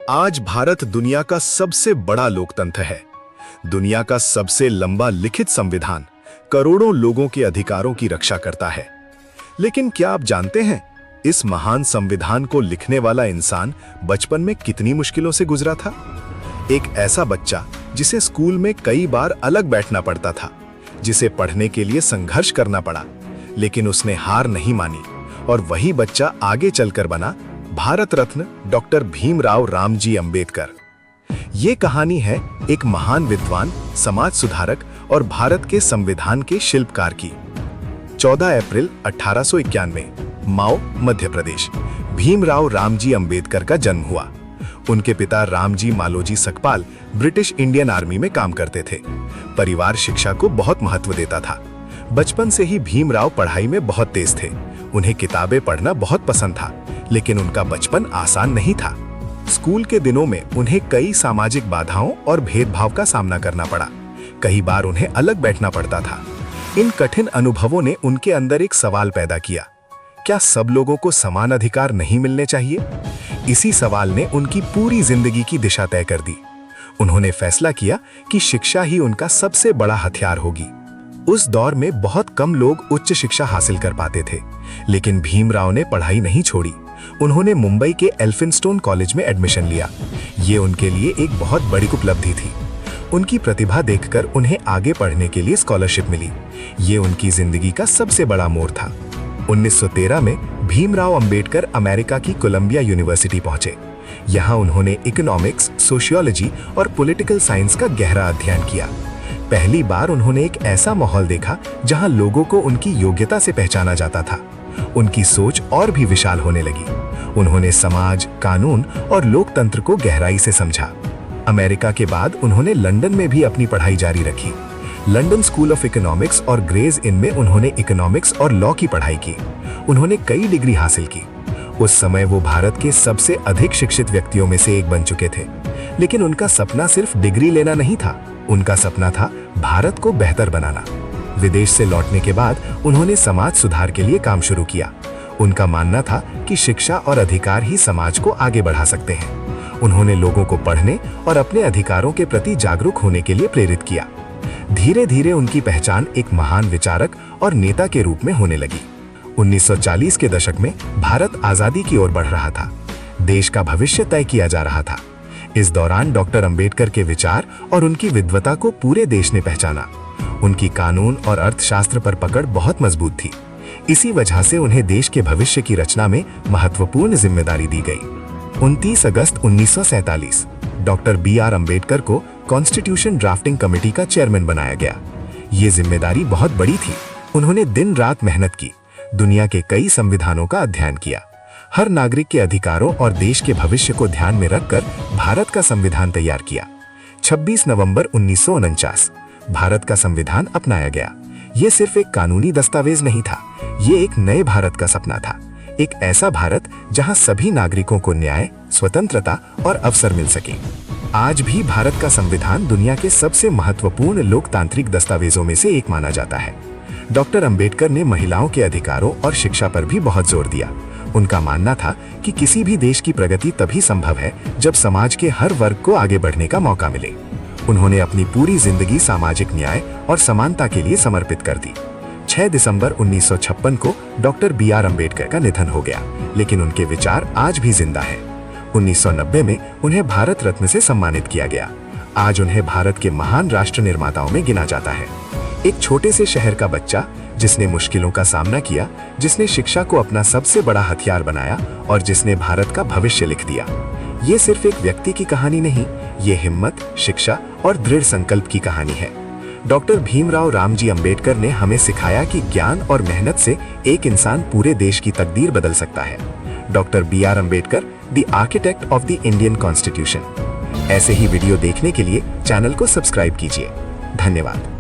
आज भारत दुनिया का सबसे बड़ा लोकतंत्र है, दुनिया का सबसे लंबा लिखित संविधान करोड़ों लोगों के अधिकारों की रक्षा करता है। लेकिन क्या आप जानते हैं, इस महान संविधान को लिखने वाला इंसान बचपन में कितनी मुश्किलों से गुजरा था। एक ऐसा बच्चा जिसे स्कूल में कई बार अलग बैठना पड़ता था, जिसे पढ़ने के लिए संघर्ष करना पड़ा, लेकिन उसने हार नहीं मानी और वही बच्चा आगे चलकर बना भारत रत्न डॉक्टर भीमराव रामजी अंबेडकर। ये कहानी है एक महान विद्वान, समाज सुधारक और भारत के संविधान के शिल्पकार की। 14 अप्रैल 1891 माओ, मध्य प्रदेश, भीमराव रामजी अंबेडकर का जन्म हुआ। उनके पिता Ramji Maloji Sakpal British Indian army में काम करते थे। परिवार शिक्षा को बहुत महत्व देता था। बचपन से ही भीमराव पढ़ाई में बहुत तेज थे। उन्हें किताबें पढ़ना बहुत पसंद था, लेकिन उनका बचपन आसान नहीं था। स्कूल के दिनों में उन्हें कई सामाजिक बाधाओं और भेदभाव का सामना करना पड़ा। कई बार उन्हें अलग बैठना पड़ता था। इन कठिन अनुभवों ने उनके अंदर एक सवाल पैदा किया, क्या सब लोगों को समान अधिकार नहीं मिलने चाहिए? इसी सवाल ने उनकी पूरी जिंदगी की दिशा तय कर दी। उन्होंने फैसला किया कि शिक्षा ही उनका सबसे बड़ा हथियार होगी। उस दौर में बहुत कम लोग उच्च शिक्षा हासिल कर पाते थे, लेकिन भीमराव ने पढ़ाई नहीं छोड़ी। उन्होंने मुंबई के एल्फिंस्टोन कॉलेज में एडमिशन लिया। ये उनके लिए एक बहुत बड़ी उपलब्धि थी। उनकी प्रतिभा देखकर उन्हें आगे पढ़ने के लिए स्कॉलरशिप मिली। ये उनकी जिंदगी का सबसे बड़ा मोड़ था। 1913 में भीमराव अंबेडकर अमेरिका की कोलंबिया यूनिवर्सिटी पहुंचे। यहाँ उन्होंने इकोनॉमिक्स, सोशियोलॉजी और पॉलिटिकल साइंस का गहरा अध्ययन किया। पहली बार उन्होंने एक ऐसा माहौल देखा जहां लोगों को उनकी योग्यता से पहचाना जाता था। उनकी सोच और भी विशाल होने लगी। उन्होंने समाज, कानून और लोकतंत्र को गहराई से समझा। अमेरिका के बाद उन्होंने लंदन में भी अपनी पढ़ाई जारी रखी। लंदन स्कूल ऑफ इकोनॉमिक्स और ग्रेज इन में उन्होंने इकोनॉमिक्स और लॉ की पढ़ाई की। उन्होंने कई डिग्री हासिल की। उस समय वो भारत के सबसे अधिक शिक्षित व्यक्तियों में से एक बन चुके थे। लेकिन उनका सपना सिर्फ डिग्री लेना नहीं था, उनका सपना था भारत को बेहतर बनाना। विदेश से लौटने के बाद उन्होंने समाज सुधार के लिए काम शुरू किया। उनका मानना था कि शिक्षा और अधिकार ही समाज को आगे बढ़ा सकते हैं। उन्होंने लोगों को पढ़ने और अपने अधिकारों के प्रति जागरूक होने के लिए प्रेरित किया। धीरे धीरे उनकी पहचान एक महान विचारक और नेता के रूप में होने लगी। 1940 के दशक में भारत आजादी की ओर बढ़ रहा था। देश का भविष्य तय किया जा रहा था। इस दौरान डॉक्टर अंबेडकर के विचार और उनकी विद्वता को पूरे देश ने पहचाना। उनकी कानून और अर्थशास्त्र पर पकड़ बहुत मजबूत थी। इसी वजह से उन्हें देश के भविष्य की रचना में महत्वपूर्ण जिम्मेदारी दी गई। 29 अगस्त 1947 डॉक्टर BR अंबेडकर को कॉन्स्टिट्यूशन ड्राफ्टिंग कमेटी का चेयरमैन बनाया गया। ये जिम्मेदारी बहुत बड़ी थी। उन्होंने दिन रात मेहनत की, दुनिया के कई संविधानों का अध्ययन किया। हर नागरिक के अधिकारों और देश के भविष्य को ध्यान में रखकर भारत का संविधान तैयार किया। 26 नवंबर 1949 भारत का संविधान अपनाया गया। ये सिर्फ एक कानूनी दस्तावेज नहीं था, ये एक नए भारत का सपना था। एक ऐसा भारत जहां सभी नागरिकों को न्याय, स्वतंत्रता और अवसर मिल सके। आज भी भारत का संविधान दुनिया के सबसे महत्वपूर्ण लोकतांत्रिक दस्तावेजों में से एक माना जाता है। डॉक्टर अंबेडकर ने महिलाओं के अधिकारों और शिक्षा पर भी बहुत जोर दिया। उनका मानना था कि किसी भी देश की प्रगति तभी संभव है जब समाज के हर वर्ग को आगे बढ़ने का मौका मिले। उन्होंने अपनी पूरी जिंदगी सामाजिक न्याय और समानता के लिए समर्पित कर दी। 6 दिसंबर 1956 को डॉक्टर BR अंबेडकर का निधन हो गया, लेकिन उनके विचार आज भी जिंदा हैं। 1990 में उन्हें भारत रत्न से सम्मानित किया गया। आज उन्हें भारत के महान राष्ट्र निर्माताओं में गिना जाता है। एक छोटे से शहर का बच्चा जिसने मुश्किलों का सामना किया, जिसने शिक्षा को अपना सबसे बड़ा हथियार बनाया और जिसने भारत का भविष्य लिख दिया। ये सिर्फ एक व्यक्ति की कहानी नहीं, ये हिम्मत, शिक्षा और दृढ़ संकल्प की कहानी है। डॉक्टर भीमराव रामजी अंबेडकर ने हमें सिखाया कि ज्ञान और मेहनत से एक इंसान पूरे देश की तकदीर बदल सकता है। Doctor BR Ambedkar, the architect of the Indian constitution. ऐसे ही वीडियो देखने के लिए चैनल को सब्सक्राइब कीजिए। धन्यवाद।